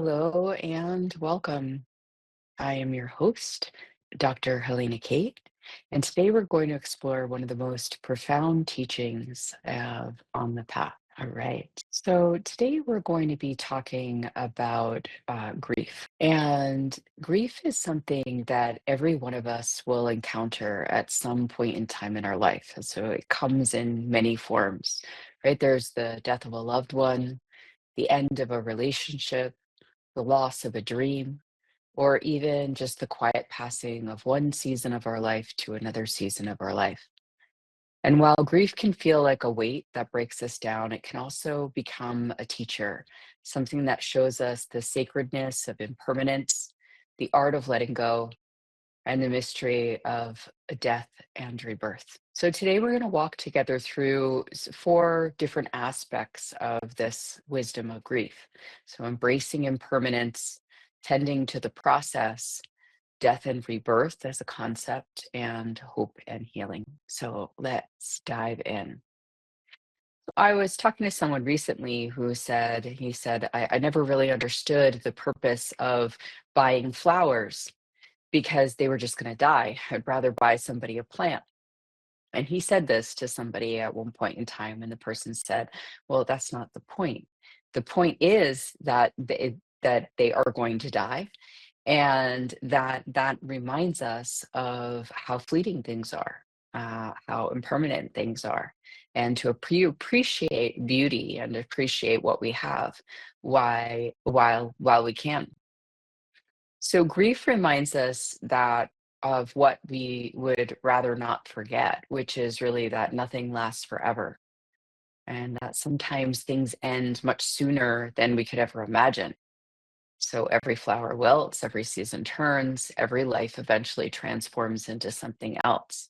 Hello and welcome. I am your host, Dr. Helena Kate, and today we're going to explore one of the most profound teachings of On the Path. All right. So today we're going to be talking about grief. And grief is something that every one of us will encounter at some point in time in our life. And so it comes in many forms, right? There's the death of a loved one, the end of a relationship, the loss of a dream, or even just the quiet passing of one season of our life to another season of our life. And while grief can feel like a weight that breaks us down, it can also become a teacher, something that shows us the sacredness of impermanence, the art of letting go, and the mystery of death and rebirth. So today we're going to walk together through four different aspects of this wisdom of grief. So embracing impermanence, tending to the process, death and rebirth as a concept, and hope and healing. So let's dive in. I was talking to someone recently who said, I never really understood the purpose of buying flowers because they were just going to die. I'd rather buy somebody a plant. And he said this to somebody at one point in time, and the person said, "Well, that's not the point. The point is that they are going to die, and that reminds us of how fleeting things are, how impermanent things are, and to appreciate beauty and appreciate what we have, while we can." So grief reminds us that of what we would rather not forget, which is really that nothing lasts forever, and that sometimes things end much sooner than we could ever imagine. So every flower wilts, every season turns, every life eventually transforms into something else.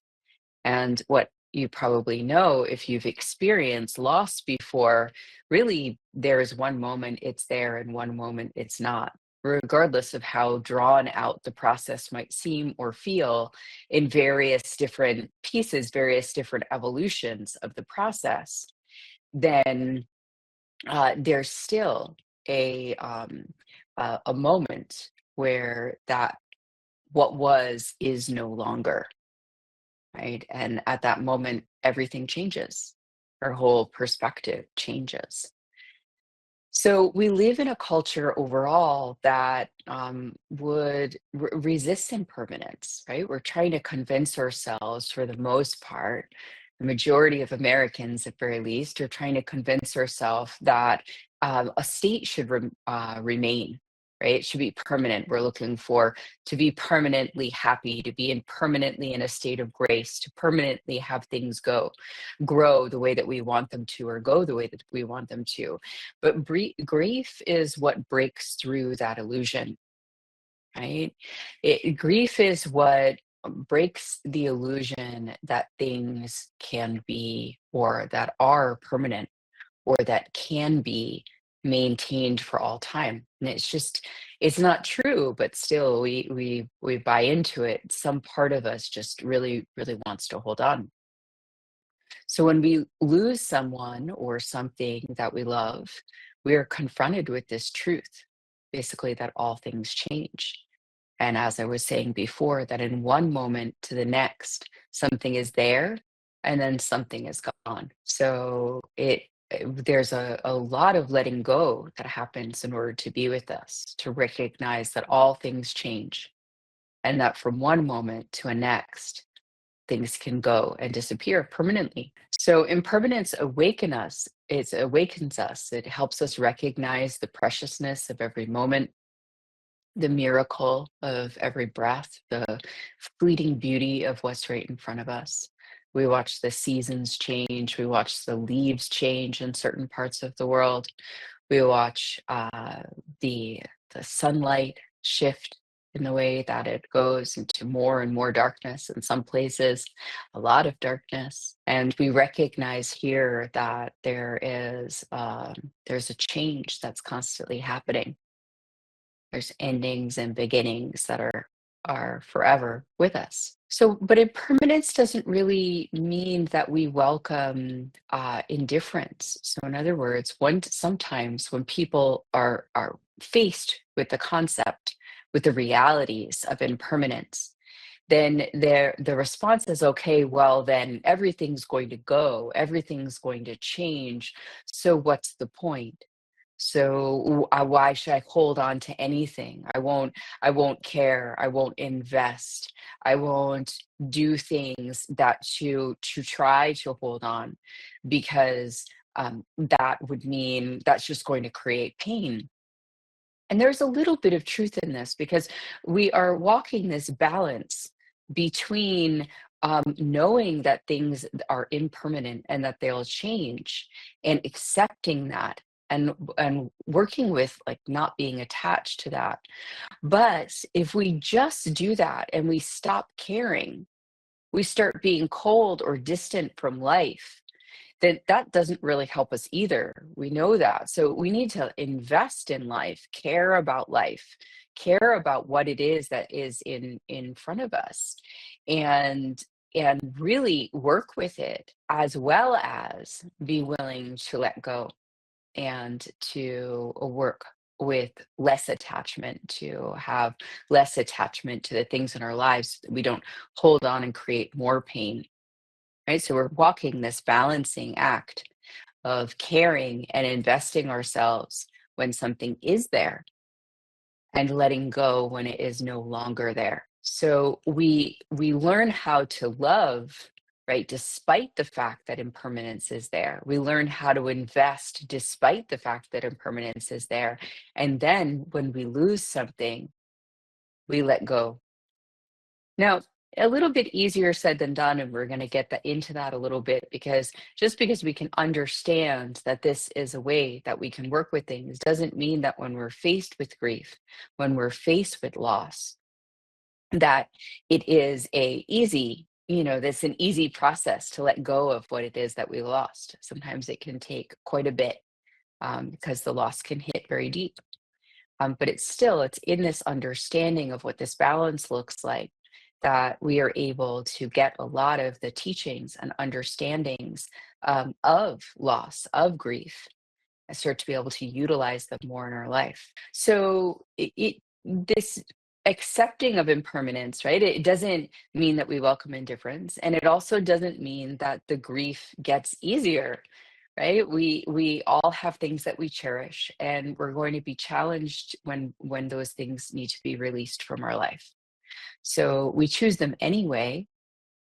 And what you probably know if you've experienced loss before, really there is one moment it's there and one moment it's not. Regardless of how drawn out the process might seem or feel in various different pieces, various different evolutions of the process, then there's still a moment where that what was is no longer, right? And at that moment, everything changes. Our whole perspective changes. So we live in a culture overall that would resist impermanence, right? We're trying to convince ourselves, for the most part, the majority of Americans, at very least, are trying to convince ourselves that a state should remain, right? It should be permanent. We're looking for to be permanently happy, to be permanently in a state of grace, to permanently have things grow the way that we want them to, or go the way that we want them to. But grief is what breaks through that illusion, right? Grief is what breaks the illusion that things can be, or that are permanent, or that can be maintained for all time. And it's not true, but still we buy into it. Some part of us just really, really wants to hold on. So when we lose someone or something that we love, we are confronted with this truth, basically that all things change. And as I was saying before, that in one moment to the next, something is there and then something is gone. So there's a lot of letting go that happens in order to be with us, to recognize that all things change, and that from one moment to a next, things can go and disappear permanently. So impermanence awakens us. It helps us recognize the preciousness of every moment, the miracle of every breath, the fleeting beauty of what's right in front of us. We watch the seasons change, we watch the leaves change in certain parts of the world. We watch the sunlight shift in the way that it goes into more and more darkness in some places, a lot of darkness. And we recognize here that there's a change that's constantly happening. There's endings and beginnings that are forever with us. So, but impermanence doesn't really mean that we welcome indifference. So, in other words, sometimes when people are faced with the concept, with the realities of impermanence, then the response is, okay, well, then everything's going to go, everything's going to change. So what's the point? So why should I hold on to anything? I won't care. I won't invest. I won't do things that to try to hold on, because that would mean that's just going to create pain. And there's a little bit of truth in this, because we are walking this balance between knowing that things are impermanent and that they'll change, and accepting that, and working with like not being attached to that. But if we just do that and we stop caring, we start being cold or distant from life, then that doesn't really help us either. We know that. So we need to invest in life, care about what it is that is in front of us, and really work with it, as well as be willing to let go and to work with less attachment, to have less attachment to the things in our lives so that we don't hold on and create more pain. Right? So we're walking this balancing act of caring and investing ourselves when something is there, and letting go when it is no longer there. So we learn how to love, right, despite the fact that impermanence is there. We learn how to invest despite the fact that impermanence is there. And then when we lose something, we let go. Now, a little bit easier said than done, and we're going to get into that a little bit, because just because we can understand that this is a way that we can work with things doesn't mean that when we're faced with grief, when we're faced with loss, that it is that's an easy process to let go of what it is that we lost. Sometimes it can take quite a bit, because the loss can hit very deep. But it's in this understanding of what this balance looks like, that we are able to get a lot of the teachings and understandings of loss, of grief, and start to be able to utilize them more in our life. So this accepting of impermanence, right? It doesn't mean that we welcome indifference, and it also doesn't mean that the grief gets easier, right? We all have things that we cherish, and we're going to be challenged when those things need to be released from our life. So we choose them anyway,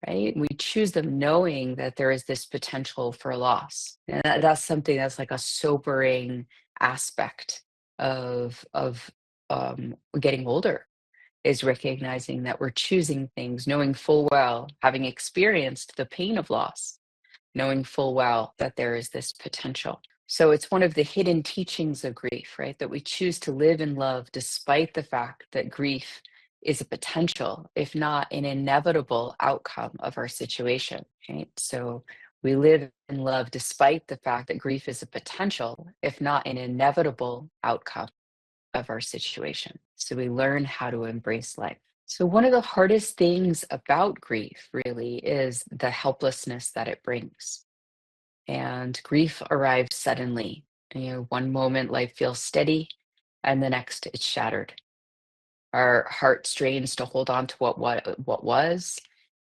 right? We choose them knowing that there is this potential for loss. And that's something that's like a sobering aspect of getting older, is recognizing that we're choosing things, knowing full well, having experienced the pain of loss, knowing full well that there is this potential. So it's one of the hidden teachings of grief, right? That we choose to live in love despite the fact that grief is a potential, if not an inevitable outcome of our situation, right? So we live in love despite the fact that grief is a potential, if not an inevitable outcome of our situation. So we learn how to embrace life. So, one of the hardest things about grief really is the helplessness that it brings. And grief arrives suddenly. One moment life feels steady, and the next it's shattered. Our heart strains to hold on to what was,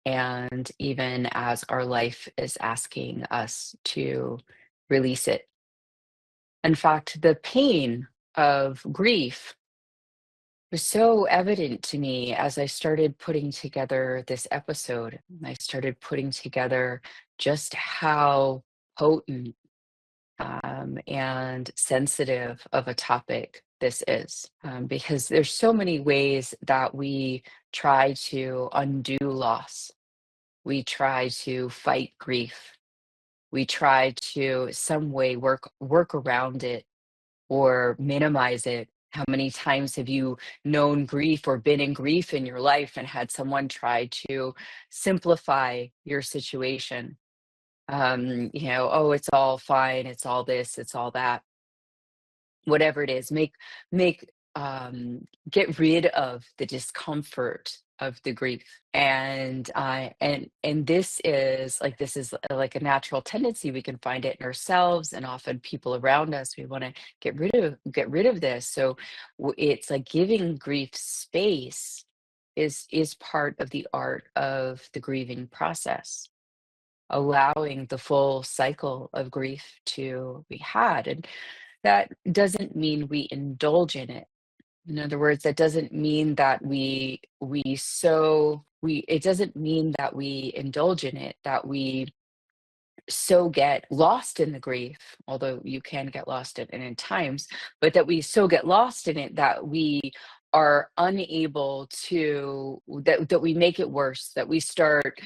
and even as our life is asking us to release it. In fact, the pain of grief was so evident to me as I started putting together this episode. I started putting together just how potent and sensitive of a topic this is, because there's so many ways that we try to undo loss. We try to fight grief. We try to some way work around it or minimize it. How many times have you known grief or been in grief in your life and had someone try to simplify your situation? Oh, it's all fine, it's all this, it's all that, whatever it is, make get rid of the discomfort of the grief. And this is like a natural tendency. We can find it in ourselves and often people around us. We want to get rid of this. So it's like giving grief space is part of the art of the grieving process, allowing the full cycle of grief to be had. And that doesn't mean we indulge in it. In other words, that doesn't mean that we it doesn't mean that we indulge in it, that we so get lost in the grief, although you can get lost in it in times, but that we so get lost in it that we are unable to that we make it worse, that we start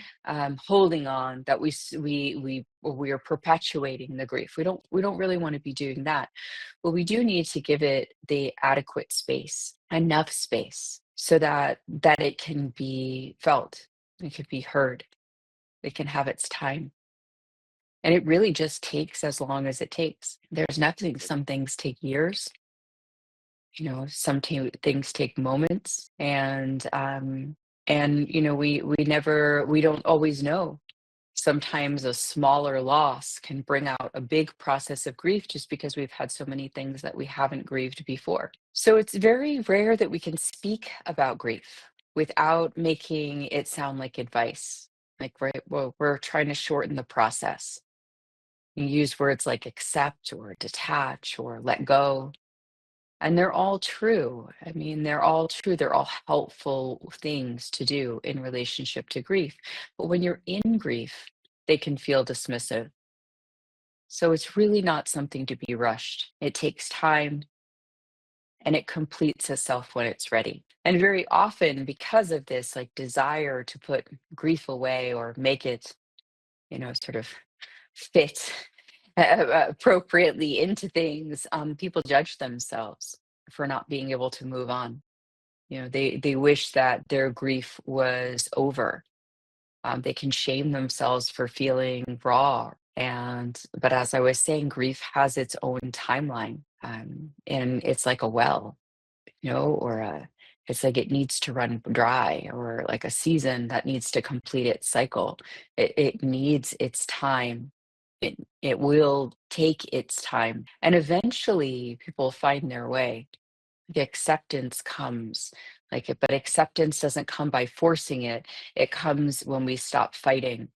holding on, that we are perpetuating the grief. We don't really want to be doing that, but we do need to give it the adequate space, enough space, so that it can be felt, it can be heard, it can have its time. And it really just takes as long as it takes. There's nothing, some things take years, things take moments, and we don't always know. Sometimes a smaller loss can bring out a big process of grief just because we've had so many things that we haven't grieved before. So it's very rare that we can speak about grief without making it sound like advice. Like, right, well, we're trying to shorten the process. You use words like accept or detach or let go. And they're all true. I mean, they're all true. They're all helpful things to do in relationship to grief. But when you're in grief, they can feel dismissive. So it's really not something to be rushed. It takes time and it completes itself when it's ready. And very often, because of this like desire to put grief away or make it, sort of fit appropriately into things, people judge themselves for not being able to move on. They wish that their grief was over. They can shame themselves for feeling raw. But as I was saying, grief has its own timeline, and it's like a well, or it's like it needs to run dry, or like a season that needs to complete its cycle. It needs its time. It will take its time, and eventually people find their way. The acceptance comes, but acceptance doesn't come by forcing it. It comes when we stop fighting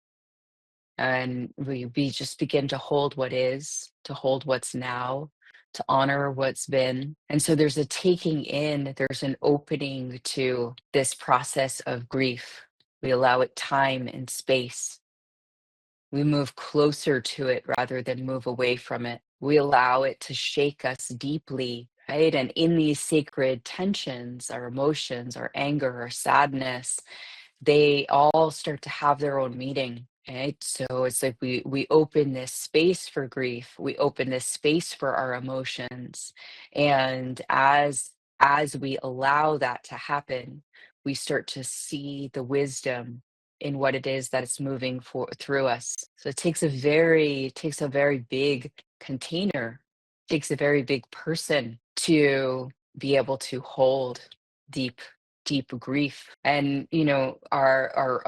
and we just begin to hold what is, to hold what's now, to honor what's been. And so there's a taking in, there's an opening to this process of grief. We allow it time and space. We move closer to it rather than move away from it. We allow it to shake us deeply, right? And in these sacred tensions, our emotions, our anger, our sadness, they all start to have their own meaning, right? So it's like we open this space for grief, we open this space for our emotions, and as we allow that to happen, we start to see the wisdom in what it is that it's moving through us. So it takes a very big container, takes a very big person to be able to hold deep deep grief. And as our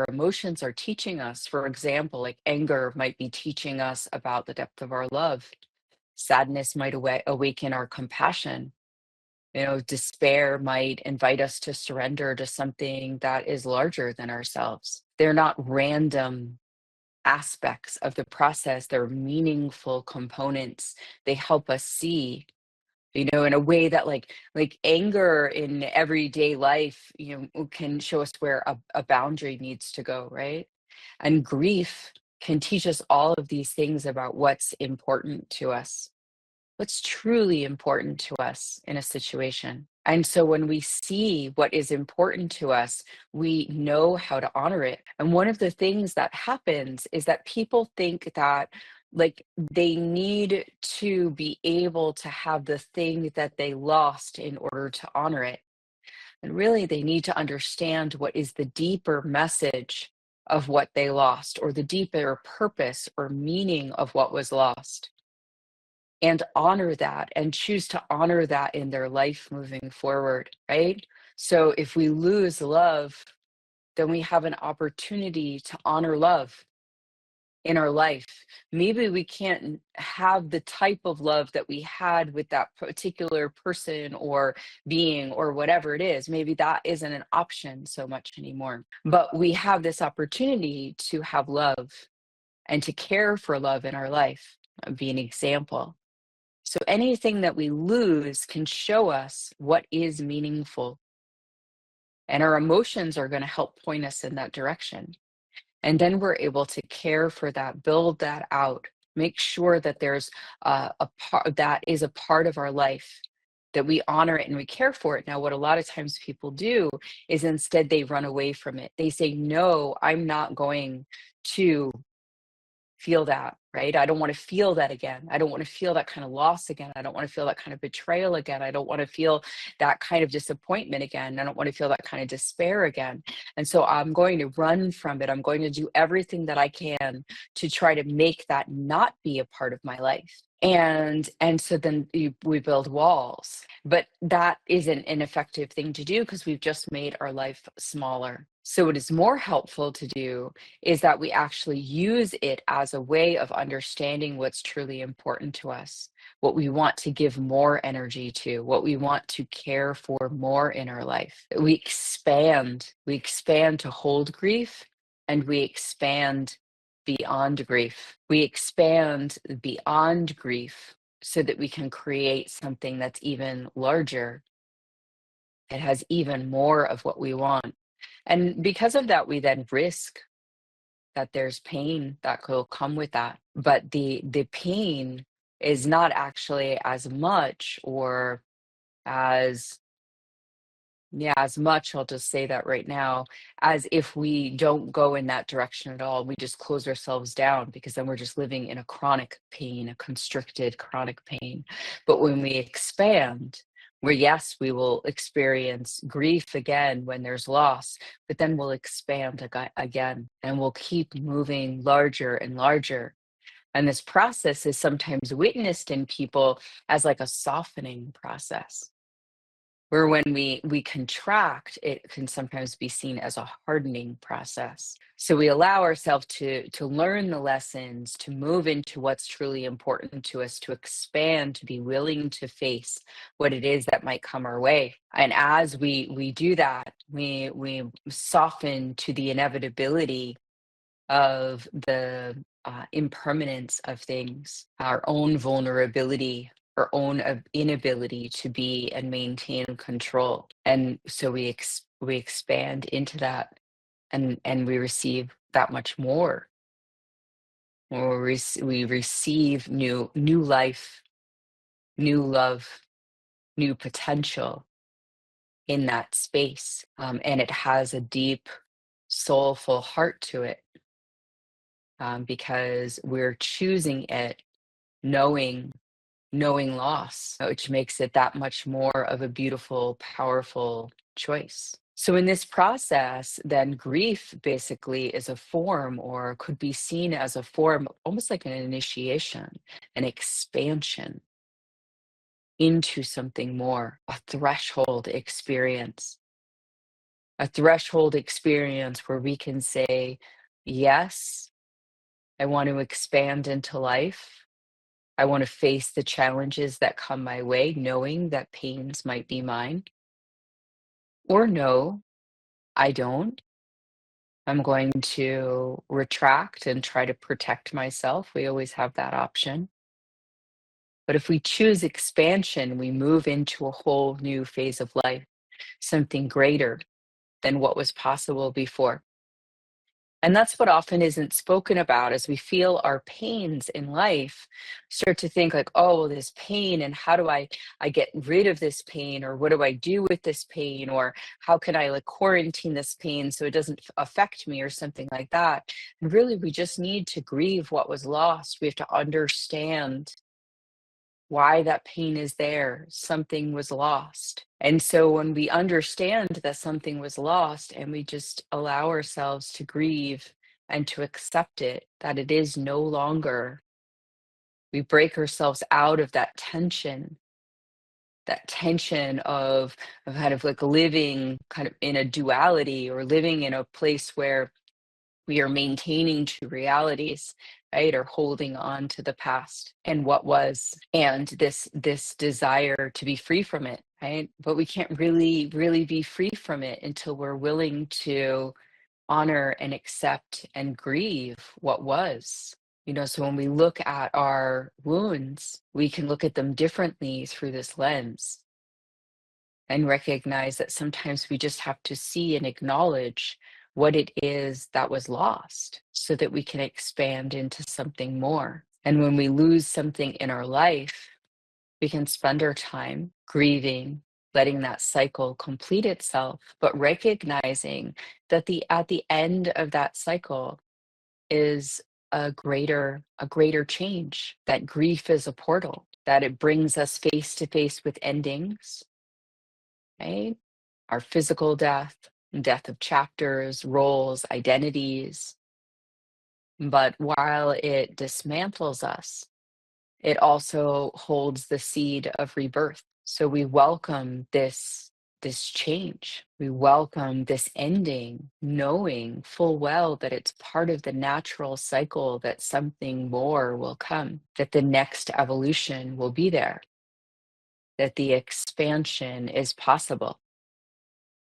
emotions are teaching us, for example, like anger might be teaching us about the depth of our love. Sadness might awaken our compassion. Despair might invite us to surrender to something that is larger than ourselves. They're not random aspects of the process, they're meaningful components. They help us see, in a way that like anger in everyday life, can show us where a boundary needs to go, right? And grief can teach us all of these things about what's important to us, what's truly important to us in a situation. And so when we see what is important to us, we know how to honor it. And one of the things that happens is that people think that like they need to be able to have the thing that they lost in order to honor it. And really, they need to understand what is the deeper message of what they lost, or the deeper purpose or meaning of what was lost, and honor that and choose to honor that in their life moving forward, right? So if we lose love, then we have an opportunity to honor love in our life. Maybe we can't have the type of love that we had with that particular person or being or whatever it is. Maybe that isn't an option so much anymore. But we have this opportunity to have love and to care for love in our life, be an example. So anything that we lose can show us what is meaningful. And our emotions are going to help point us in that direction. And then we're able to care for that, build that out, make sure that there's a part that is a part of our life, that we honor it and we care for it. Now, what a lot of times people do is instead they run away from it. They say, no, I'm not going to feel that, right? I don't want to feel that again. I don't want to feel that kind of loss again. I don't want to feel that kind of betrayal again. I don't want to feel that kind of disappointment again. I don't want to feel that kind of despair again. And so I'm going to run from it. I'm going to do everything that I can to try to make that not be a part of my life. And so then we build walls, but that isn't an effective thing to do because we've just made our life smaller. So what is more helpful to do is that we actually use it as a way of understanding what's truly important to us, what we want to give more energy to, what we want to care for more in our life. We expand to hold grief, and we expand beyond grief. We expand beyond grief so that we can create something that's even larger. It has even more of what we want. And because of that, we then risk that there's pain that will come with that. But the pain is not actually as much or as yeah, as much, I'll just say that right now, as if we don't go in that direction at all. We just close ourselves down because then we're just living in a chronic pain, a constricted chronic pain. But when we expand, where yes, we will experience grief again when there's loss, but then we'll expand again and we'll keep moving larger and larger. And this process is sometimes witnessed in people as like a softening process where when we contract, it can sometimes be seen as a hardening process. So we allow ourselves to learn the lessons, to move into what's truly important to us, to expand, to be willing to face what it is that might come our way. And as we do that, we soften to the inevitability of the impermanence of things, our own vulnerability, our own inability to be and maintain control. And so we expand into that, and we receive that much more. Or we receive new life, new love, new potential in that space, and it has a deep, soulful heart to it, because we're choosing it knowing loss, which makes it that much more of a beautiful, powerful choice. So in this process, then grief basically is a form or could be seen as a form, almost like an initiation, an expansion into something more, a threshold experience where we can say, yes, I want to expand into life. I want to face the challenges that come my way, knowing that pains might be mine. Or no, I don't. I'm going to retract and try to protect myself. We always have that option. But if we choose expansion, we move into a whole new phase of life, something greater than what was possible before. And that's what often isn't spoken about as we feel our pains in life, start to think like, oh, well, this pain, and how do I get rid of this pain? Or what do I do with this pain? Or how can I like quarantine this pain so it doesn't affect me or something like that? And really, we just need to grieve what was lost. We have to understand why that pain is there. Something was lost. And so when we understand that something was lost and we just allow ourselves to grieve and to accept it, that it is no longer, we break ourselves out of that tension that tension of kind of like living kind of in a duality, or living in a place where we are maintaining two realities, right? Or holding on to the past and what was, and this desire to be free from it, right? But we can't really be free from it until we're willing to honor and accept and grieve what was. So when we look at our wounds, we can look at them differently through this lens, and recognize that sometimes we just have to see and acknowledge what it is that was lost so that we can expand into something more. And when we lose something in our life, we can spend our time grieving, letting that cycle complete itself, but recognizing that at the end of that cycle is a greater change, that grief is a portal, that it brings us face to face with endings, right? Our physical death, death of chapters, roles, identities. But while it dismantles us, it also holds the seed of rebirth. So we welcome this change. We welcome this ending, knowing full well that it's part of the natural cycle, that something more will come, that the next evolution will be there, that the expansion is possible.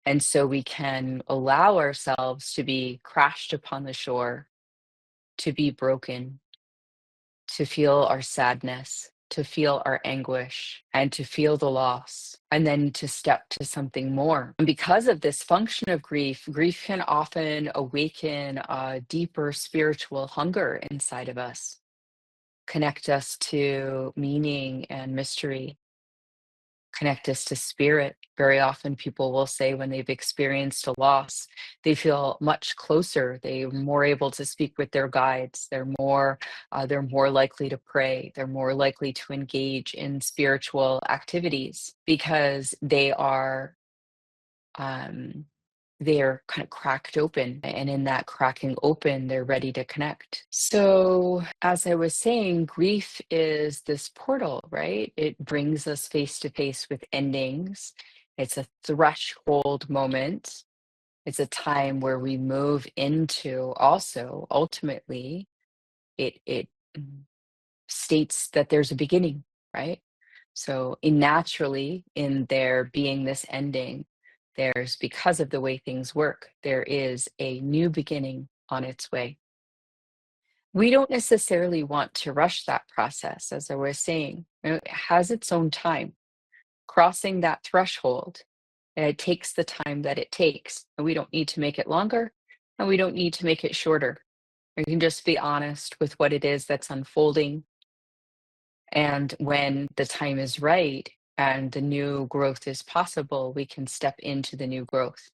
And so we can allow ourselves to be crashed upon the shore, to be broken, to feel our sadness, to feel our anguish, and to feel the loss, and then to step to something more. And because of this function of grief, grief can often awaken a deeper spiritual hunger inside of us, connect us to meaning and mystery, connect us to spirit. Very often people will say when they've experienced a loss, they feel much closer. They're more able to speak with their guides. They're more likely to pray. They're more likely to engage in spiritual activities because um, they're kind of cracked open, and in that cracking open, they're ready to connect. So, as I was saying, grief is this portal, right? It brings us face to face with endings. It's a threshold moment. It's a time where we move into, also ultimately, it states that there's a beginning, right? So, naturally, in there being this ending, because of the way things work, there is a new beginning on its way. We don't necessarily want to rush that process, as I was saying. It has its own time. Crossing that threshold, it takes the time that it takes. And we don't need to make it longer, and we don't need to make it shorter. We can just be honest with what it is that's unfolding. And when the time is right and the new growth is possible, we can step into the new growth.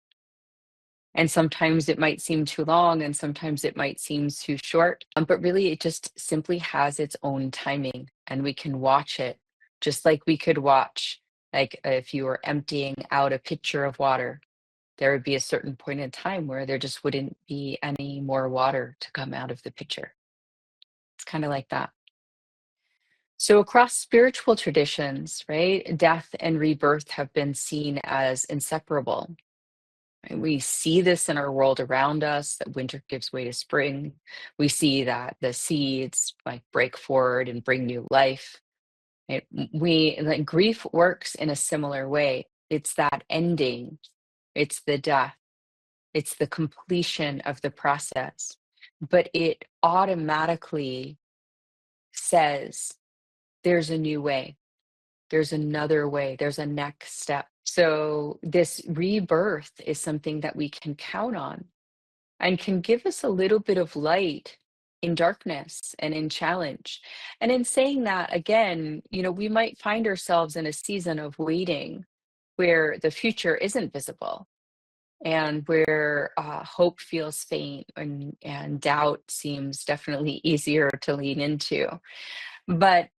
And sometimes it might seem too long, and sometimes it might seem too short. But really, it just simply has its own timing, and we can watch it just like we could watch, like if you were emptying out a pitcher of water, there would be a certain point in time where there just wouldn't be any more water to come out of the pitcher. It's kind of like that. So, across spiritual traditions, right, death and rebirth have been seen as inseparable. And we see this in our world around us, that winter gives way to spring. We see that the seeds like break forward and bring new life. Like grief works in a similar way. It's that ending, it's the death, it's the completion of the process, but it automatically says there's a new way. There's another way, there's a next step. So, this rebirth is something that we can count on and can give us a little bit of light in darkness and in challenge. And in saying that, again, we might find ourselves in a season of waiting where the future isn't visible, and where hope feels faint, and doubt seems definitely easier to lean into. But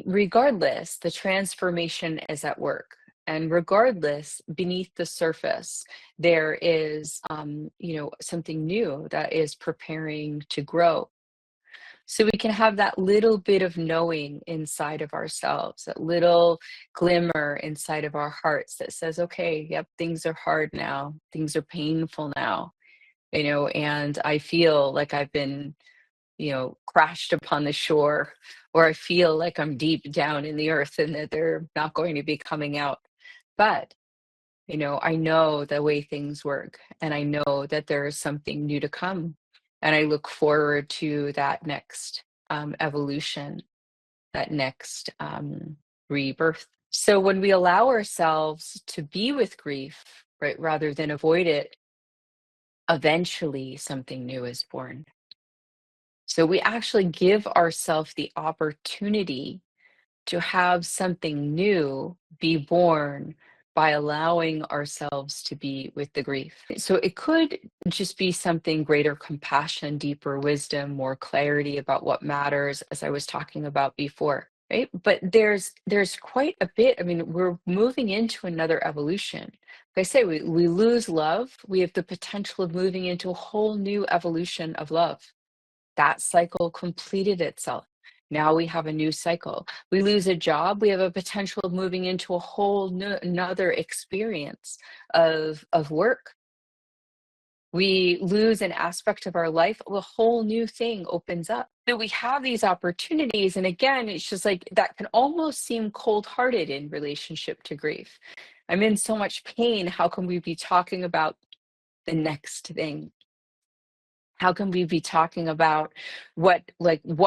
regardless, the transformation is at work. And regardless, beneath the surface, there is, something new that is preparing to grow. So we can have that little bit of knowing inside of ourselves, that little glimmer inside of our hearts that says, okay, yep, things are hard now. Things are painful now, and I feel like I've been, crashed upon the shore, or I feel like I'm deep down in the earth and that they're not going to be coming out. But I know the way things work, and I know that there is something new to come. And I look forward to that next evolution, that next rebirth. So when we allow ourselves to be with grief, right, rather than avoid it, eventually something new is born. So we actually give ourselves the opportunity to have something new be born by allowing ourselves to be with the grief. So it could just be something greater compassion, deeper wisdom, more clarity about what matters, as I was talking about before. Right. But there's quite a bit. I mean, we're moving into another evolution. Like I say, we lose love, we have the potential of moving into a whole new evolution of love. That cycle completed itself. Now we have a new cycle. We lose a job, we have a potential of moving into a whole another experience of work. We lose an aspect of our life, a whole new thing opens up. So we have these opportunities. And again, it's just like that can almost seem cold hearted in relationship to grief. I'm in so much pain. How can we be talking about the next thing? How can we be talking about what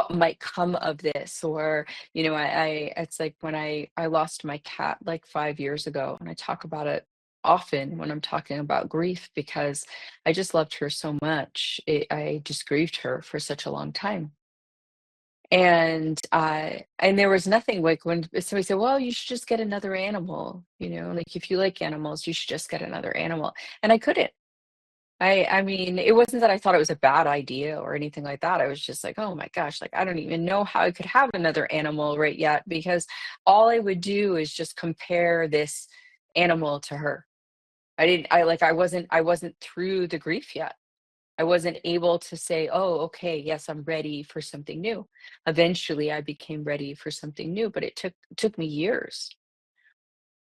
might come of this? Or I it's like when I lost my cat like 5 years ago, and I talk about it often when I'm talking about grief, because I just loved her so much. I just grieved her for such a long time. And there was nothing, like, when somebody said, well, you should just get another animal, like, if you like animals, you should just get another animal. And I couldn't. I mean, it wasn't that I thought it was a bad idea or anything like that. I was just like, "Oh my gosh, like, I don't even know how I could have another animal right yet," because all I would do is just compare this animal to her. I wasn't through the grief yet. I wasn't able to say, "Oh, okay, yes, I'm ready for something new." Eventually, I became ready for something new, but it took me years.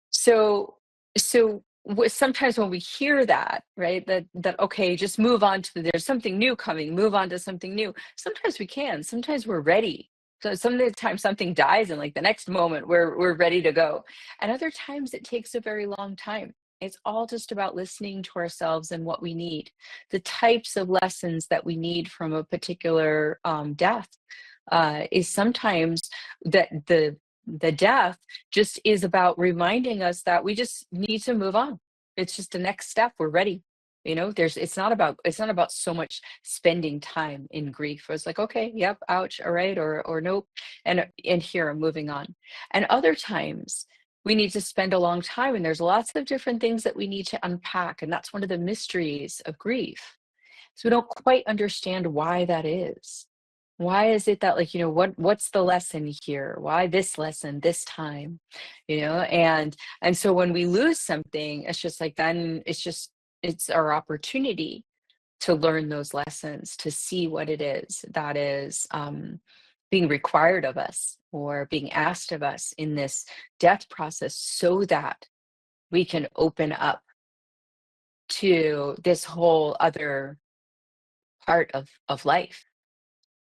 So sometimes when we hear that, right, that okay, just move on to there's something new coming, move on to something new. Sometimes we can. Sometimes we're ready. So some of the time something dies, and like the next moment we're ready to go. And other times it takes a very long time. It's all just about listening to ourselves and what we need, the types of lessons that we need from a particular death. Is sometimes that the death just is about reminding us that we just need to move on. It's just the next step. We're ready. It's not about so much spending time in grief. It's like, okay, yep, ouch, all right, or nope, and here I'm moving on. And other times we need to spend a long time, and there's lots of different things that we need to unpack, and that's one of the mysteries of grief. So we don't quite understand why that is. Why is it that, like, what's the lesson here? Why this lesson this time? And so when we lose something, it's just like, then it's our opportunity to learn those lessons, to see what it is that is being required of us or being asked of us in this death process, so that we can open up to this whole other part of life.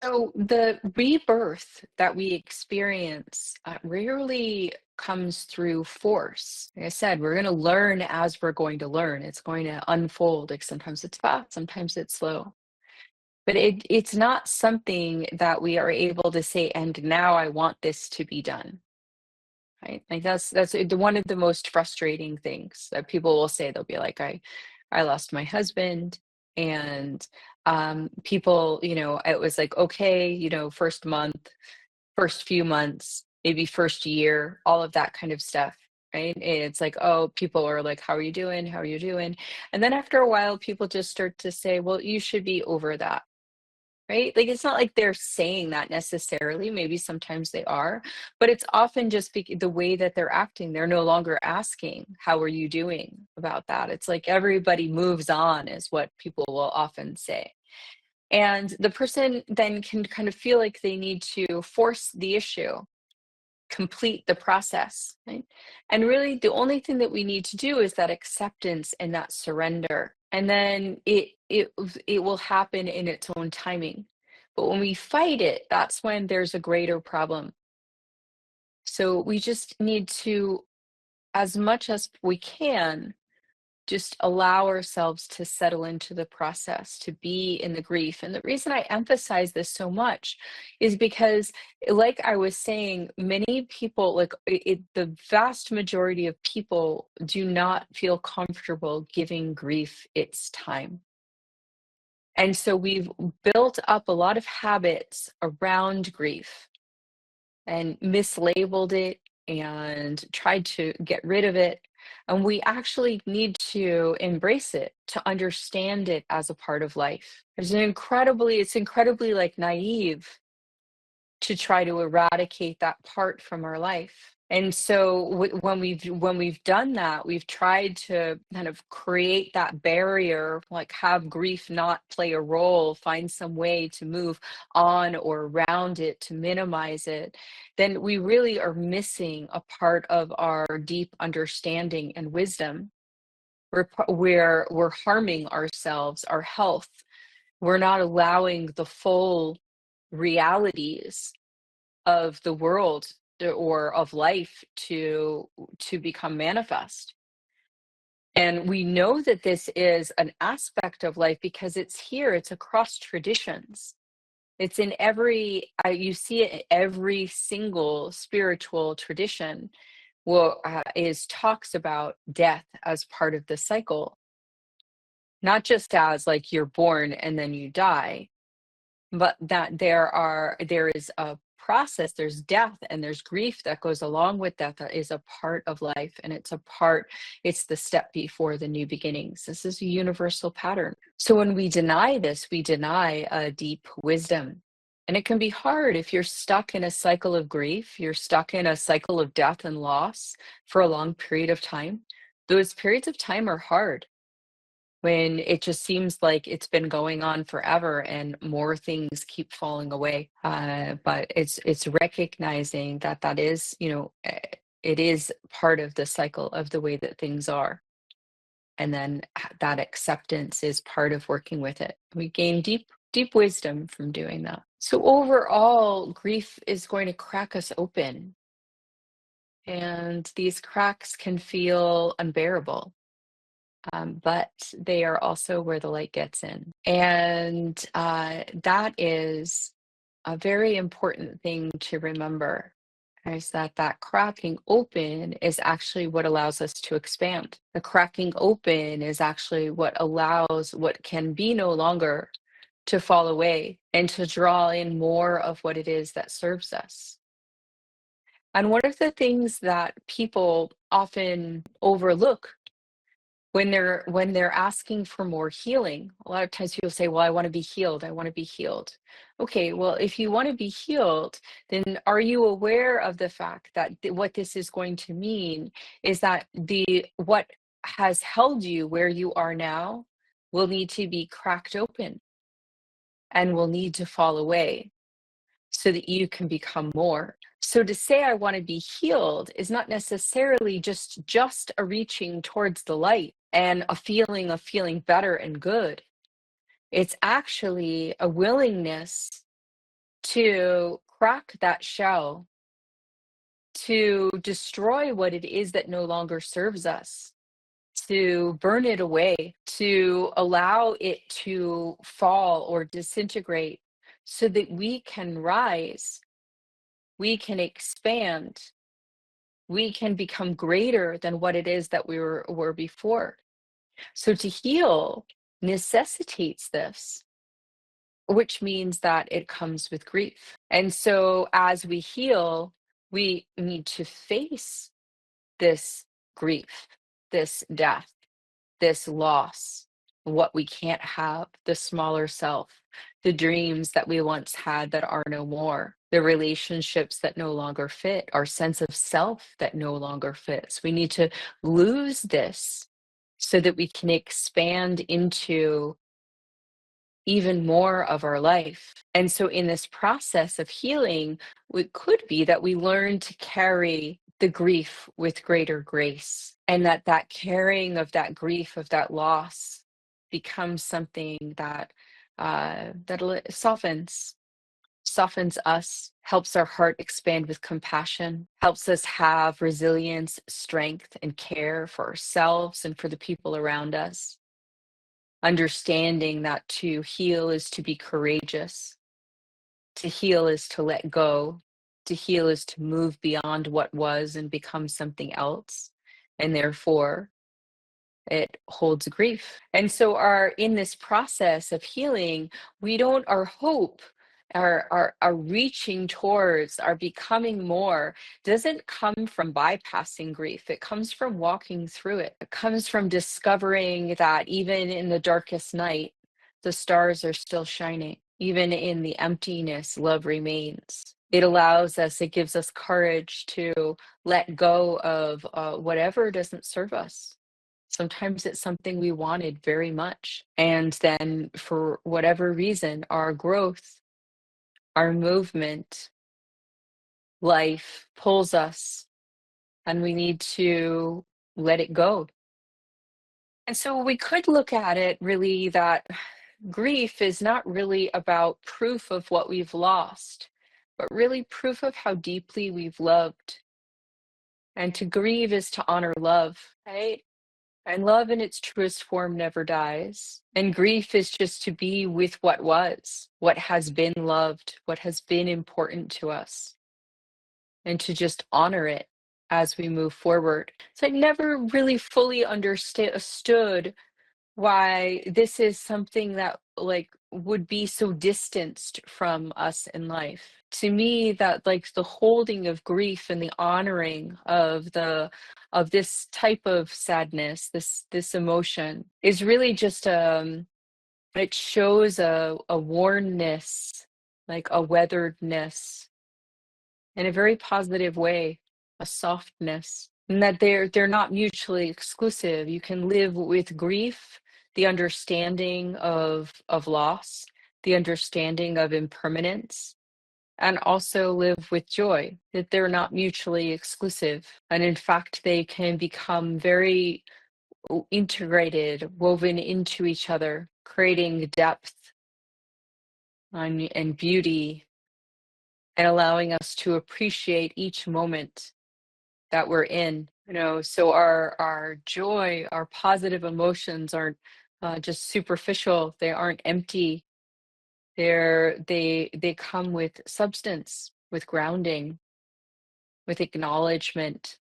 So the rebirth that we experience rarely comes through force. Like I said, we're going to learn as we're going to learn. It's going to unfold. Like, sometimes it's fast, sometimes it's slow. But it's not something that we are able to say, and now I want this to be done. Right? Like, one of the most frustrating things that people will say. They'll be like, I lost my husband, and people, it was like, okay, first month, first few months, maybe first year, all of that kind of stuff. Right? And it's like, oh, people are like, how are you doing? How are you doing? And then after a while, people just start to say, well, you should be over that. Right? Like, it's not like they're saying that necessarily. Maybe sometimes they are, but it's often just the way that they're acting. They're no longer asking, how are you doing about that? It's like everybody moves on, is what people will often say. And the person then can kind of feel like they need to force the issue, complete the process, right? And really, the only thing that we need to do is that acceptance and that surrender. And then it will happen in its own timing. But when we fight it, that's when there's a greater problem. So we just need to, as much as we can, just allow ourselves to settle into the process, to be in the grief. And the reason I emphasize this so much is because, like I was saying, many people, like the vast majority of people, do not feel comfortable giving grief its time. And so we've built up a lot of habits around grief and mislabeled it and tried to get rid of it. And we actually need to embrace it, to understand it as a part of life. It's incredibly like naive to try to eradicate that part from our life. And so when we've done that, we've tried to kind of create that barrier, like have grief not play a role, find some way to move on or around it, to minimize it. Then we really are missing a part of our deep understanding and wisdom. We're harming ourselves, our health. We're not allowing the full realities of the world or of life to become manifest. And we know that this is an aspect of life because it's here, it's across traditions. It's in every you see it in every single spiritual tradition. Well, is talks about death as part of the cycle, not just as like you're born and then you die, but that there is a process, there's death and there's grief that goes along with death, that is a part of life, and it's the step before the new beginnings. This is a universal pattern. So when we deny this, we deny a deep wisdom. And it can be hard if you're stuck in a cycle of grief, you're stuck in a cycle of death and loss for a long period of time. Those periods of time are hard, when it just seems like it's been going on forever and more things keep falling away. But it's recognizing that that is, it is part of the cycle of the way that things are. And then that acceptance is part of working with it. We gain deep wisdom from doing that. So overall, grief is going to crack us open. And these cracks can feel unbearable. But they are also where the light gets in. And that is a very important thing to remember, is that cracking open is actually what allows us to expand. The cracking open is actually what allows what can be no longer to fall away and to draw in more of what it is that serves us. And one of the things that people often overlook when they're asking for more healing, a lot of times people say, well, I want to be healed, I want to be healed. Okay, well, if you want to be healed, then are you aware of the fact that what this is going to mean is that the what has held you where you are now will need to be cracked open and will need to fall away so that you can become more. So to say I want to be healed is not necessarily just a reaching towards the light and a feeling of feeling better and good. It's actually a willingness to crack that shell, to destroy what it is that no longer serves us, to burn it away, to allow it to fall or disintegrate so that we can rise, we can expand, we can become greater than what it is that we were before. So to heal necessitates this, which means that it comes with grief. And so as we heal, we need to face this grief, this death, this loss, what we can't have, the smaller self, the dreams that we once had that are no more, the relationships that no longer fit, our sense of self that no longer fits. We need to lose this so that we can expand into even more of our life. And so, in this process of healing, it could be that we learn to carry the grief with greater grace, and that carrying of that grief, of that loss, becomes something that softens us, helps our heart expand with compassion, helps us have resilience, strength, and care for ourselves and for the people around us. Understanding that to heal is to be courageous, to heal is to let go, to heal is to move beyond what was and become something else. And therefore, it holds grief. And so our in this process of healing, we don't our hope, our reaching towards, our becoming more doesn't come from bypassing grief. It comes from walking through it. It comes from discovering that even in the darkest night, the stars are still shining. Even in the emptiness, love remains. It gives us courage to let go of whatever doesn't serve us. Sometimes it's something we wanted very much. And then, for whatever reason, our growth, our movement, life pulls us, and we need to let it go. And so we could look at it really that grief is not really about proof of what we've lost, but really proof of how deeply we've loved. And to grieve is to honor love, right? And love in its truest form never dies. And grief is just to be with what was, what has been loved, what has been important to us, and to just honor it as we move forward. So I never really fully understood why this is something that like would be so distanced from us in life. To me, that like the holding of grief and the honoring of this type of sadness, this emotion is really just it shows a wornness, like a weatheredness in a very positive way, a softness, and that they're not mutually exclusive. You can live with grief, the understanding of loss, the understanding of impermanence, and also live with joy, that they're not mutually exclusive. And in fact, they can become very integrated, woven into each other, creating depth and beauty, and allowing us to appreciate each moment that we're in. So our joy, our positive emotions aren't just superficial. They aren't empty. They come with substance, with grounding, with acknowledgement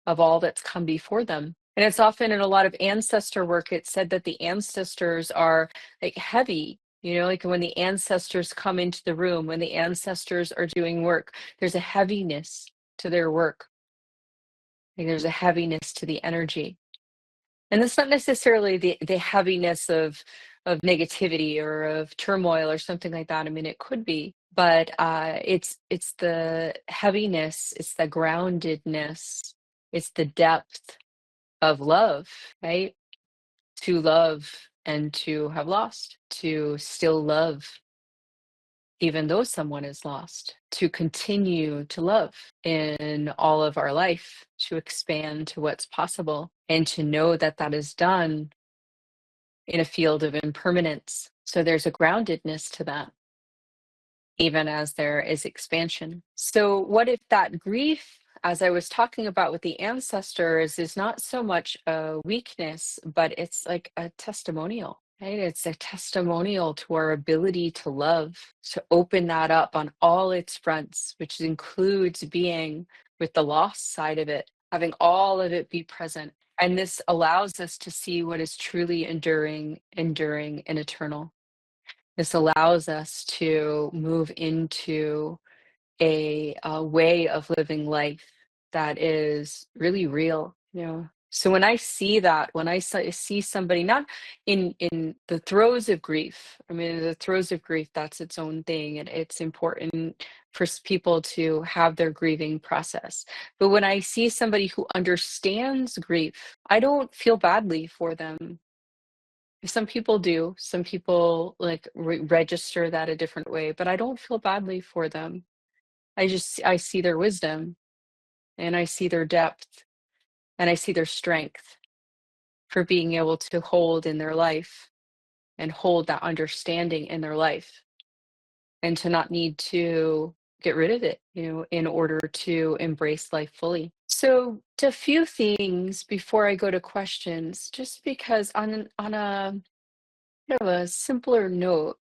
of all that's come before them. And it's often in a lot of ancestor work, it's said that the ancestors are like heavy. Like when the ancestors come into the room, when the ancestors are doing work, there's a heaviness to their work. Like there's a heaviness to the energy. And that's not necessarily the heaviness of negativity or of turmoil or something like that. I mean, it could be, but it's the heaviness, it's the groundedness, it's the depth of love, right? To love and to have lost, to still love even though someone is lost, to continue to love in all of our life, to expand to what's possible, and to know that that is done in a field of impermanence. So there's a groundedness to that, even as there is expansion. So, what if that grief, as I was talking about with the ancestors, is not so much a weakness, but it's like a testimonial, right? It's a testimonial to our ability to love, to open that up on all its fronts, which includes being with the loss side of it, having all of it be present. And this allows us to see what is truly enduring, and eternal. This allows us to move into a way of living life that is really real. So when I see that, when see somebody not in the throes of grief, I mean, the throes of grief, that's its own thing, and it's important for people to have their grieving process. But when I see somebody who understands grief, I don't feel badly for them. Some people do. Some people like register that a different way, but I don't feel badly for them. I see their wisdom and I see their depth and I see their strength for being able to hold in their life and hold that understanding in their life and to not need to get rid of it, in order to embrace life fully. So, a few things before I go to questions, just because on a kind of a simpler note,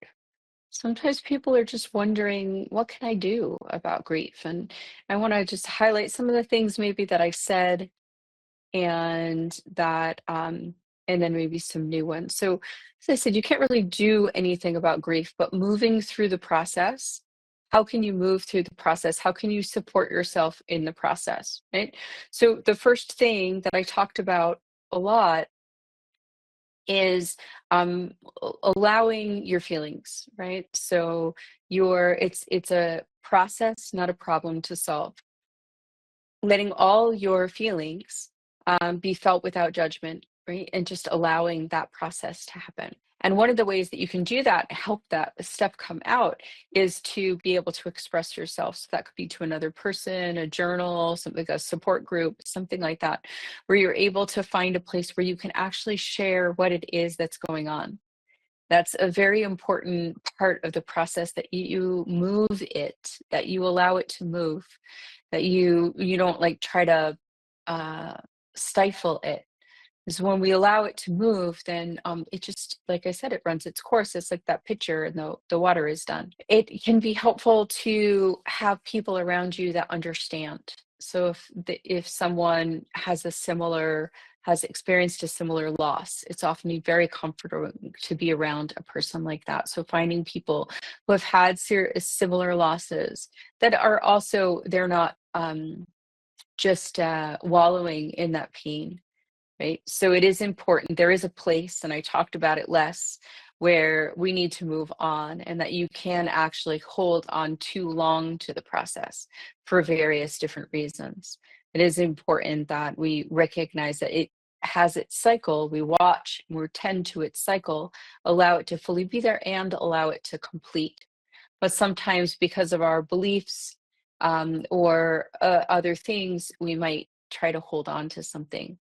sometimes people are just wondering, what can I do about grief? And I want to just highlight some of the things maybe that I said and that and then maybe some new ones. So as I said, you can't really do anything about grief, but moving through the process, how can you move through the process? How can you support yourself in the process, right? So the first thing that I talked about a lot is allowing your feelings, right? So it's a process, not a problem to solve. Letting all your feelings be felt without judgment, right? And just allowing that process to happen. And one of the ways that you can do that, help that step come out, is to be able to express yourself. So that could be to another person, a journal, something like a support group, something like that, where you're able to find a place where you can actually share what it is that's going on. That's a very important part of the process, that you move it, that you allow it to move, that you don't like try to uh, stifle it. Because when we allow it to move, then it just, like I said, it runs its course. It's like that pitcher and the water is done. It can be helpful to have people around you that understand. So if someone has experienced a similar loss, it's often very comforting to be around a person like that. So finding people who have had similar losses that are also, they're not just wallowing in that pain, right? So it is important. There is a place, and I talked about it less, where we need to move on, and that you can actually hold on too long to the process for various different reasons. It is important that we recognize that it has its cycle. We watch, we tend to its cycle, allow it to fully be there, and allow it to complete. But sometimes, because of our beliefs or other things, we might try to hold on to something.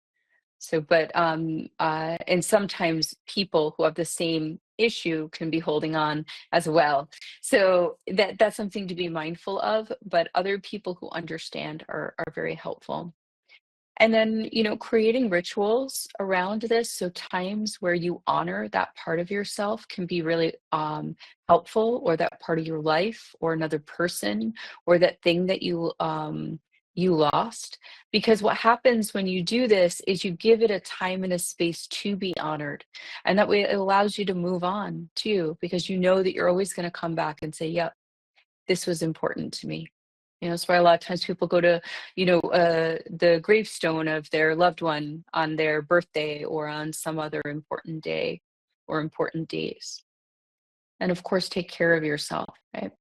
So, and sometimes people who have the same issue can be holding on as well. So that's something to be mindful of, but other people who understand are very helpful. And then, creating rituals around this. So times where you honor that part of yourself can be really helpful, or that part of your life, or another person, or that thing that you lost. Because what happens when you do this is you give it a time and a space to be honored. And that way it allows you to move on too, because you know that you're always going to come back and say, yep, this was important to me. That's why a lot of times people go to, the gravestone of their loved one on their birthday or on some other important day or important days. And of course, take care of yourself, right?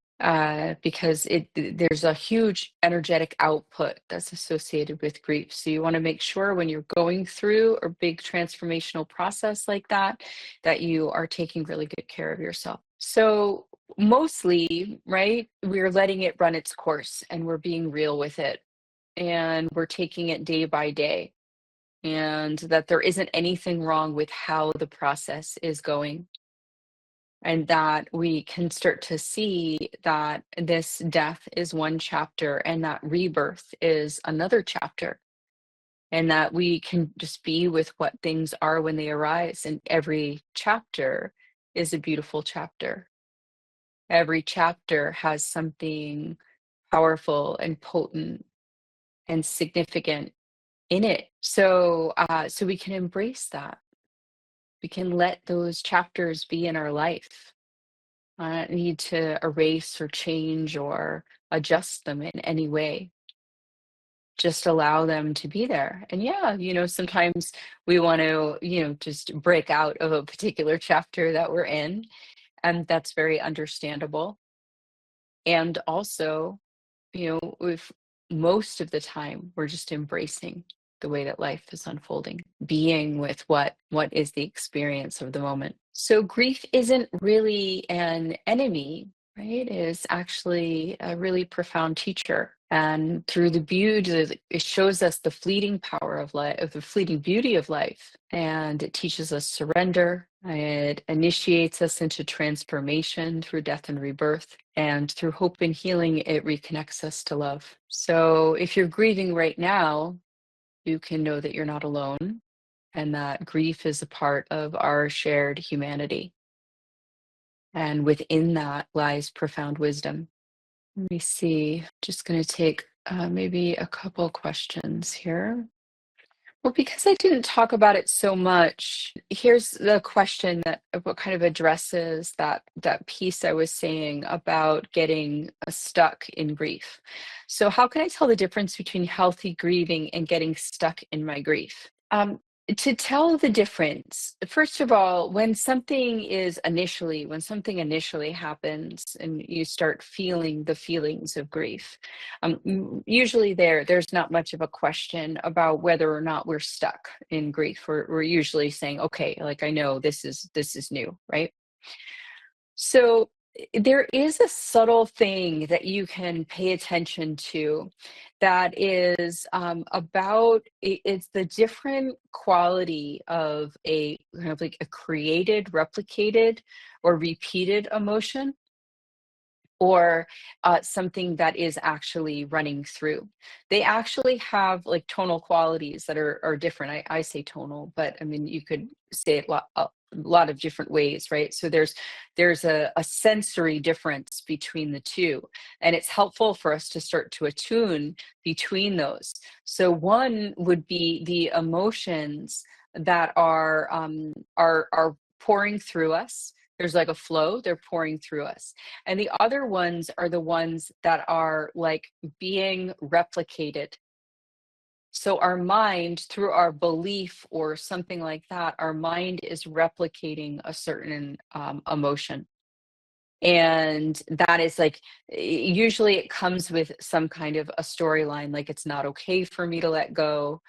Because there's a huge energetic output that's associated with grief. So you want to make sure when you're going through a big transformational process like that, that you are taking really good care of yourself. So mostly, right, we're letting it run its course and we're being real with it, and we're taking it day by day, and that there isn't anything wrong with how the process is going, and that we can start to see that this death is one chapter and that rebirth is another chapter, and that we can just be with what things are when they arise, and every chapter is a beautiful chapter. Every chapter has something powerful and potent and significant in it. So we can embrace that. We can let those chapters be in our life. I don't need to erase or change or adjust them in any way. Just allow them to be there. And yeah, sometimes we want to, just break out of a particular chapter that we're in. And that's very understandable. And also, if most of the time we're just embracing. the way that life is unfolding, being with what is the experience of the moment. So grief isn't really an enemy, right? It is actually a really profound teacher. And through the beauty, it shows us the fleeting power of life, of the fleeting beauty of life. And it teaches us surrender. It initiates us into transformation through death and rebirth. And through hope and healing, it reconnects us to love. So if you're grieving right now, you can know that you're not alone and that grief is a part of our shared humanity. And within that lies profound wisdom. Let me see. Just going to take maybe a couple questions here. Well, because I didn't talk about it so much, here's the question that what kind of addresses that piece I was saying about getting stuck in grief. So, how can I tell the difference between healthy grieving and getting stuck in my grief? To tell the difference, first of all, when something initially happens and you start feeling the feelings of grief, usually there's not much of a question about whether or not we're stuck in grief. We're usually saying, okay, like I know this is new, right? So there is a subtle thing that you can pay attention to that is it's the different quality of a kind of like a created, replicated, or repeated emotion or something that is actually running through. They actually have like tonal qualities that are different. I say tonal, but I mean you could say it a lot of different ways, right? So there's a sensory difference between the two, and it's helpful for us to start to attune between those. So one would be the emotions that are pouring through us. There's like a flow, they're pouring through us. And the other ones are the ones that are like being replicated. So our mind, through our belief or something like that, our mind is replicating a certain emotion. And that is like, usually it comes with some kind of a storyline, like it's not okay for me to let go,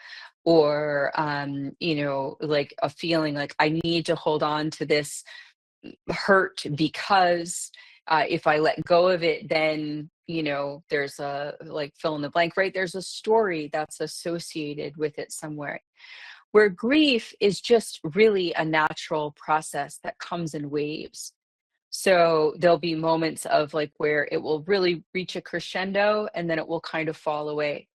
or, like a feeling like I need to hold on to this hurt because if I let go of it, then there's a like fill in the blank, right? There's a story that's associated with it somewhere. Where grief is just really a natural process that comes in waves. So there'll be moments of like where it will really reach a crescendo and then it will kind of fall away.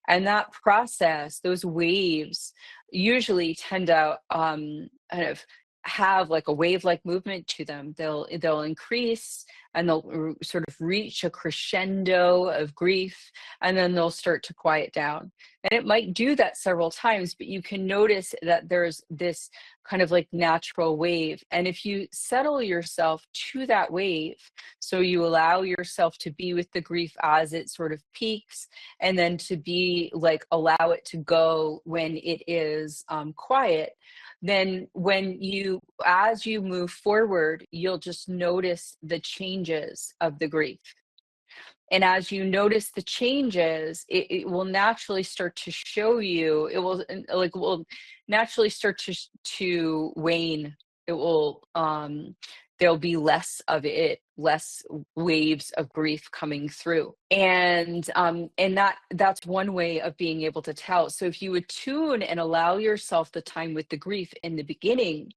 And that process, those waves usually tend to kind of have like a wave-like movement to them. They'll increase and they'll sort of reach a crescendo of grief, and then they'll start to quiet down. And it might do that several times, but you can notice that there's this kind of like natural wave. And if you settle yourself to that wave, so you allow yourself to be with the grief as it sort of peaks, and then to be like allow it to go when it is quiet, then as you move forward, you'll just notice the changes of the grief. And as you notice the changes, it will naturally start to show you, it will naturally start to wane. It will, there'll be less of it, less waves of grief coming through. And that's one way of being able to tell. So if you attune and allow yourself the time with the grief in the beginning,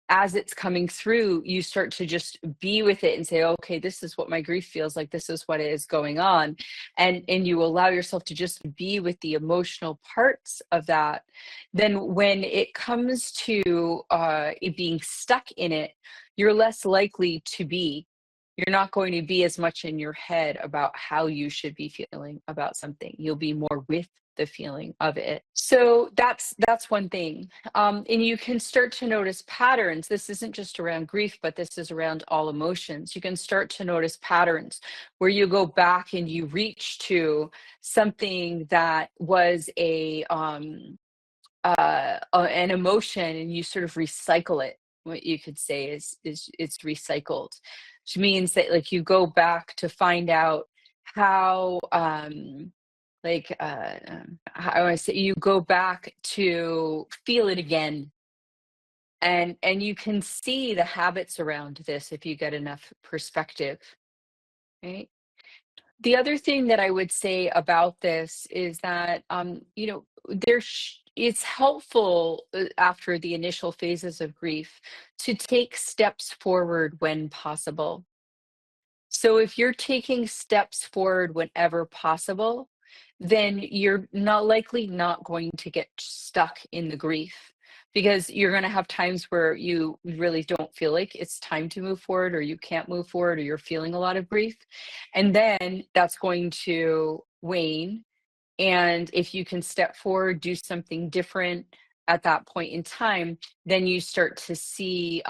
as it's coming through, you start to just be with it and say, okay, this is what my grief feels like. This is what is going on. And you allow yourself to just be with the emotional parts of that. Then when it comes to it being stuck in it, you're less likely to be. You're not going to be as much in your head about how you should be feeling about something. You'll be more with the feeling of it. So that's one thing. And you can start to notice patterns. This isn't just around grief, but this is around all emotions. You can start to notice patterns where you go back and you reach to something that was an emotion, and you sort of recycle it. What you could say is it's recycled, which means that like you go back to find out how like how I say, you go back to feel it again, and you can see the habits around this if you get enough perspective, right? The other thing that I would say about this is that, it's helpful after the initial phases of grief to take steps forward when possible. So if you're taking steps forward whenever possible, then you're not going to get stuck in the grief, because you're going to have times where you really don't feel like it's time to move forward, or you can't move forward, or you're feeling a lot of grief. And then that's going to wane, and if you can step forward, do something different at that point in time, then you start to see,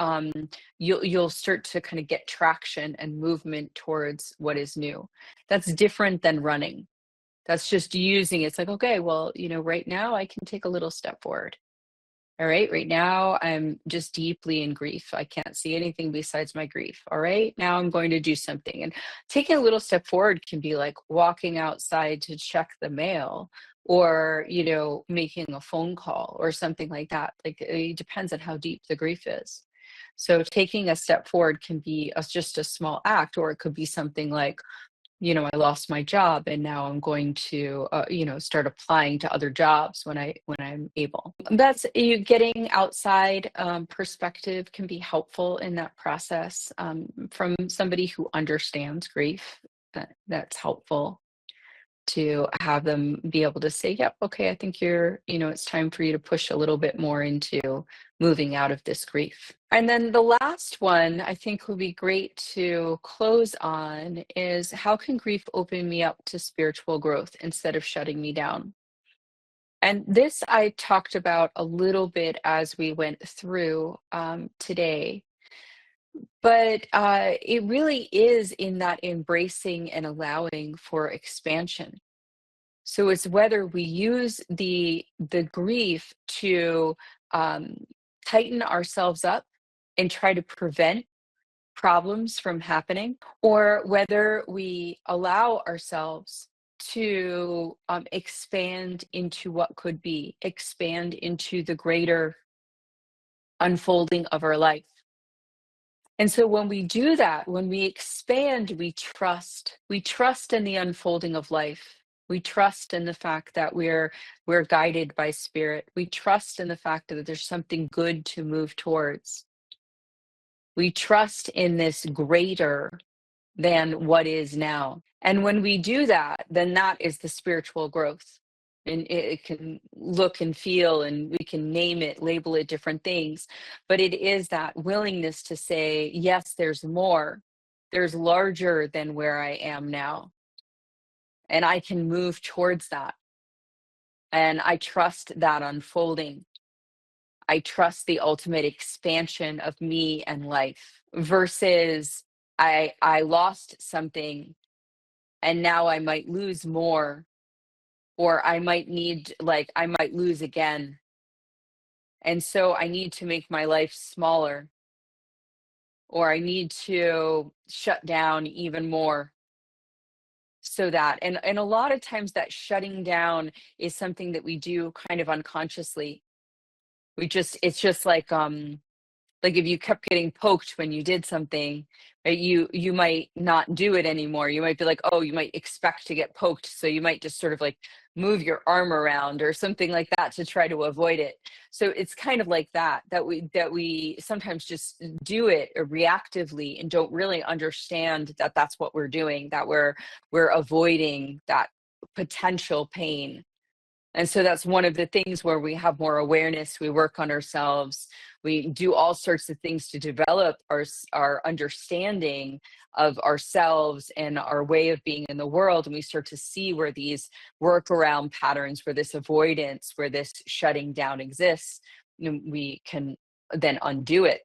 you'll start to kind of get traction and movement towards what is new. That's different than running. That's just using it's like, okay, well, right now I can take a little step forward. All right, right now I'm just deeply in grief. I can't see anything besides my grief. All right, now I'm going to do something. And taking a little step forward can be like walking outside to check the mail, or, making a phone call or something like that. Like, it depends on how deep the grief is. So taking a step forward can be just a small act, or it could be something like, I lost my job, and now I'm going to, start applying to other jobs when I'm able. That's you getting outside perspective can be helpful in that process, from somebody who understands grief. That's helpful to have them be able to say, yep, okay, I think it's time for you to push a little bit more into moving out of this grief. And then the last one I think would be great to close on is, how can grief open me up to spiritual growth instead of shutting me down? And this I talked about a little bit as we went through today, but it really is in that embracing and allowing for expansion. So it's whether we use the grief to um, tighten ourselves up and try to prevent problems from happening, or whether we allow ourselves to expand into what could be, expand into the greater unfolding of our life. And so when we do that, when we expand, we trust. We trust in the unfolding of life. We trust in the fact that we're guided by spirit. We trust in the fact that there's something good to move towards. We trust in this greater than what is now. And when we do that, then that is the spiritual growth. And it can look and feel, and we can name it, label it different things. But it is that willingness to say, yes, there's more. There's larger than where I am now. And I can move towards that. And I trust that unfolding. I trust the ultimate expansion of me and life, versus I lost something, and now I might lose more, or I might lose again. And so I need to make my life smaller, or I need to shut down even more, so that, and a lot of times that shutting down is something that we do kind of unconsciously. It's just like if you kept getting poked when you did something, right, you might not do it anymore. You might be like, oh, you might expect to get poked, so you might just sort of like move your arm around or something like that to try to avoid it. So it's kind of like that we sometimes just do it reactively and don't really understand that that's what we're doing, that we're avoiding that potential pain. And so that's one of the things where we have more awareness, we work on ourselves, we do all sorts of things to develop our understanding of ourselves and our way of being in the world. And we start to see where these workaround patterns, where this avoidance, where this shutting down exists, we can then undo it.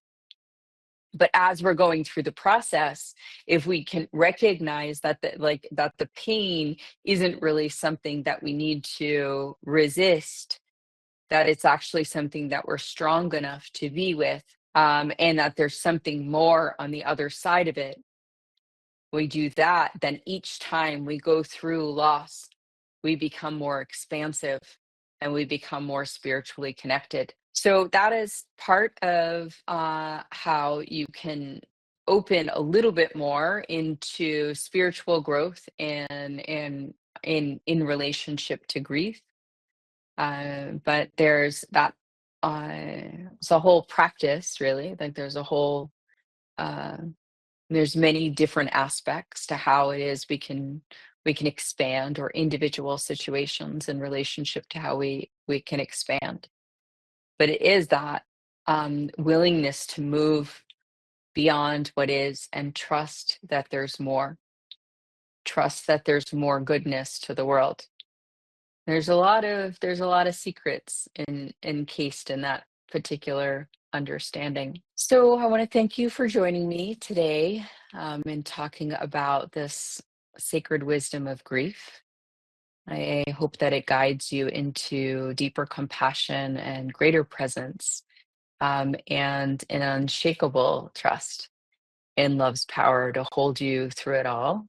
But as we're going through the process, if we can recognize that the pain isn't really something that we need to resist, that it's actually something that we're strong enough to be with, and that there's something more on the other side of it, we do that, then each time we go through loss, we become more expansive and we become more spiritually connected. So that is part of how you can open a little bit more into spiritual growth and in relationship to grief. But there's that it's a whole practice, really. Like there's a whole uh, there's many different aspects to how it is we can expand, or individual situations in relationship to how we can expand. But it is that willingness to move beyond what is and trust that there's more. Trust that there's more goodness to the world. There's a lot of secrets encased in that particular understanding. So I want to thank you for joining me today in talking about this sacred wisdom of grief. I hope that it guides you into deeper compassion and greater presence, and an unshakable trust in love's power to hold you through it all.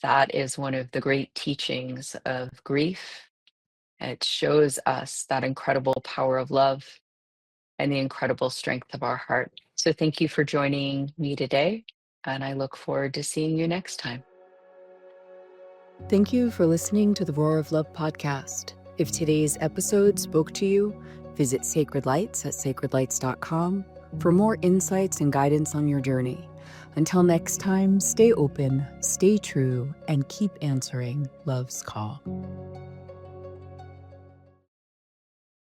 That is one of the great teachings of grief. It shows us that incredible power of love and the incredible strength of our heart. So thank you for joining me today, and I look forward to seeing you next time. Thank you for listening to the Roar of Love podcast. If today's episode spoke to you, visit Sacred Lights at sacredlights.com for more insights and guidance on your journey. Until next time, stay open, stay true, and keep answering love's call.